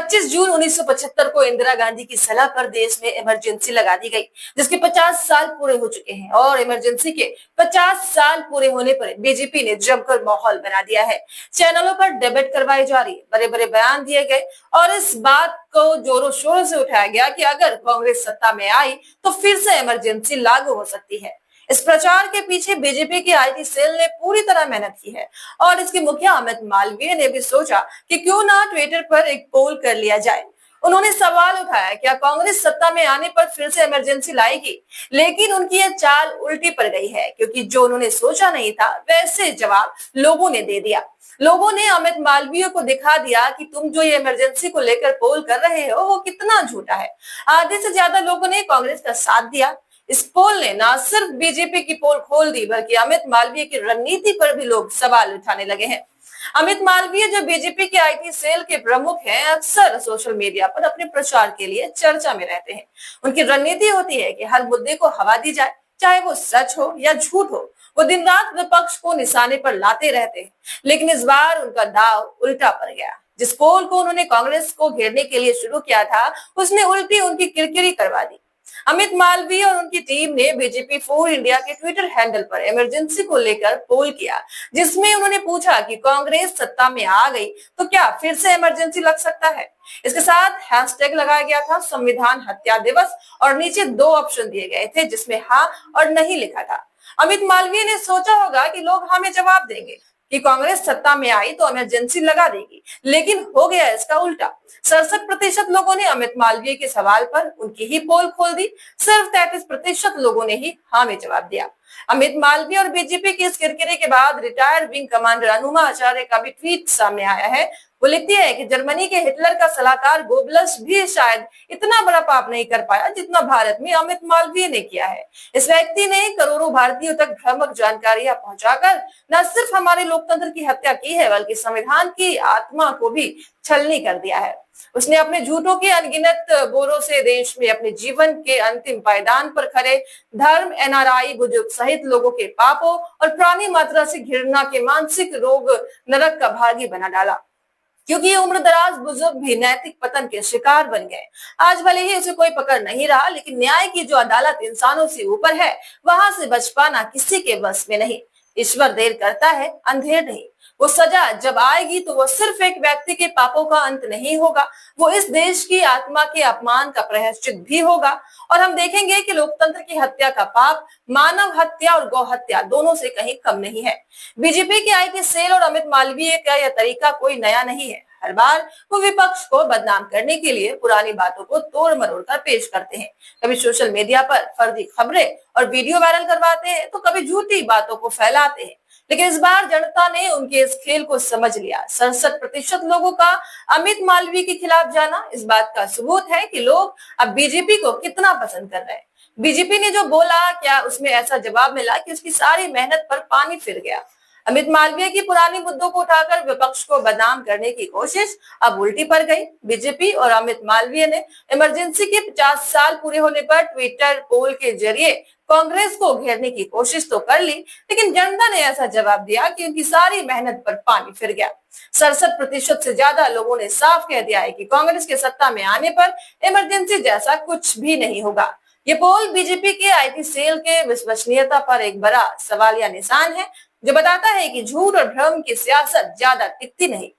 25 जून 1975 को इंदिरा गांधी की सलाह पर देश में इमरजेंसी लगा दी गई, जिसके 50 साल पूरे हो चुके हैं और इमरजेंसी के 50 साल पूरे होने पर बीजेपी ने जमकर माहौल बना दिया है। चैनलों पर डिबेट करवाई जा रही है, बड़े बड़े बयान दिए गए और इस बात को जोरों शोरों से उठाया गया कि अगर कांग्रेस सत्ता में आई तो फिर से इमरजेंसी लागू हो सकती है। इस प्रचार के पीछे बीजेपी की आईटी सेल ने पूरी तरह मेहनत की है और इसके मुखिया अमित मालवीय ने भी सोचा कि क्यों ना ट्विटर पर एक पोल कर लिया जाए। उन्होंने सवाल उठाया, क्या कांग्रेस सत्ता में आने पर फिर से इमरजेंसी लाएगी? लेकिन उनकी यह चाल उल्टी पड़ गई है, क्योंकि जो उन्होंने सोचा नहीं था वैसे जवाब लोगों ने दे दिया। लोगों ने अमित मालवीय को दिखा दिया कि तुम जो ये इमरजेंसी को लेकर पोल कर रहे हो वो कितना झूठा है। आधे से ज्यादा लोगों ने कांग्रेस का साथ दिया। इस पोल ने न सिर्फ बीजेपी की पोल खोल दी, बल्कि अमित मालवीय की रणनीति पर भी लोग सवाल उठाने लगे हैं। अमित मालवीय जो बीजेपी के आईटी सेल के प्रमुख हैं, अक्सर सोशल मीडिया पर अपने प्रचार के लिए चर्चा में रहते हैं। उनकी रणनीति होती है कि हर मुद्दे को हवा दी जाए, चाहे वो सच हो या झूठ हो। वो दिन रात विपक्ष को निशाने पर लाते रहते हैं, लेकिन इस बार उनका दाव उल्टा पड़ गया। जिस पोल को उन्होंने कांग्रेस को घेरने के लिए शुरू किया था, उसने उल्टी उनकी किरकिरी करवा दी। अमित मालवीय और उनकी टीम ने बीजेपी फॉर इंडिया के ट्विटर हैंडल पर इमरजेंसी को लेकर पोल किया, जिसमें उन्होंने पूछा कि कांग्रेस सत्ता में आ गई तो क्या फिर से इमरजेंसी लग सकता है। इसके साथ हैशटैग लगाया गया था संविधान हत्या दिवस और नीचे 2 ऑप्शन दिए गए थे, जिसमें हाँ और नहीं लिखा था। अमित मालवीय ने सोचा होगा कि लोग हमें जवाब देंगे कि कांग्रेस सत्ता में आई तो इमरजेंसी लगा देगी, लेकिन हो गया इसका उल्टा। 67% लोगों ने अमित मालवीय के सवाल पर उनकी ही पोल खोल दी। सिर्फ 33% लोगों ने ही हाँ में जवाब दिया। अमित मालवीय और बीजेपी के इस किरकिरे के बाद रिटायर्ड विंग कमांडर अनुमा आचार्य का भी ट्वीट सामने आया है। वो लिखती है कि जर्मनी के हिटलर का सलाहकार गोबल्स भी शायद इतना बड़ा पाप नहीं कर पाया जितना भारत में अमित मालवीय ने किया है। इस व्यक्ति ने करोड़ों भारतीयों तक भ्रामक जानकारियां पहुंचाकर न सिर्फ हमारे लोकतंत्र की हत्या की है, बल्कि संविधान की आत्मा को भी छलनी कर दिया है। उसने अपने झूठों के अनगिनत बोरों से देश में अपने जीवन के अंतिम पायदान पर खड़े धर्म, एनआरआई, बुजुर्ग सहित लोगों के पापों और प्राणी मात्रा से घृणा के मानसिक रोग नरक का भागी बना डाला, क्योंकि ये उम्रदराज बुजुर्ग भी नैतिक पतन के शिकार बन गए। आज भले ही उसे कोई पकड़ नहीं रहा, लेकिन न्याय की जो अदालत इंसानों से ऊपर है, वहां से बच पाना किसी के बस में नहीं। ईश्वर देर करता है, अंधेर नहीं। वो सजा जब आएगी तो वो सिर्फ एक व्यक्ति के पापों का अंत नहीं होगा, वो इस देश की आत्मा के अपमान का प्रायश्चित भी होगा। और हम देखेंगे कि लोकतंत्र की हत्या का पाप मानव हत्या और गौ हत्या दोनों से कहीं कम नहीं है। बीजेपी के आईटी सेल और अमित मालवीय का यह तरीका कोई नया नहीं है। हर बार वो विपक्ष को बदनाम करने के लिए पुरानी बातों को तोड़ मरोड़ कर पेश करते हैं। कभी सोशल मीडिया पर फर्जी खबरें और वीडियो वायरल करवाते हैं, तो कभी झूठी बातों को फैलाते हैं। लेकिन इस बार जनता ने उनके इस खेल को समझ लिया। 67% लोगों का अमित मालवीय के खिलाफ जाना इस बात का सबूत है कि लोग अब बीजेपी को कितना पसंद कर रहे हैं। बीजेपी ने जो बोला, क्या उसमें ऐसा जवाब मिला कि उसकी सारी मेहनत पर पानी फिर गया। अमित मालवीय की पुरानी मुद्दों को उठाकर विपक्ष को बदनाम करने की कोशिश अब उल्टी पड़ गई। बीजेपी और अमित मालवीय ने इमरजेंसी के 50 साल पूरे होने पर ट्विटर पोल के जरिए कांग्रेस को घेरने की कोशिश तो कर ली, लेकिन जनता ने ऐसा जवाब दिया कि उनकी सारी मेहनत पर पानी फिर गया। 67% से ज्यादा लोगों ने साफ कह दिया है कि कांग्रेस के सत्ता में आने पर इमरजेंसी जैसा कुछ भी नहीं होगा। ये पोल बीजेपी के आईटी सेल के विश्वसनीयता पर एक बड़ा सवालिया निशान है, जो बताता है कि झूठ और भ्रम की सियासत ज्यादा टिकती नहीं।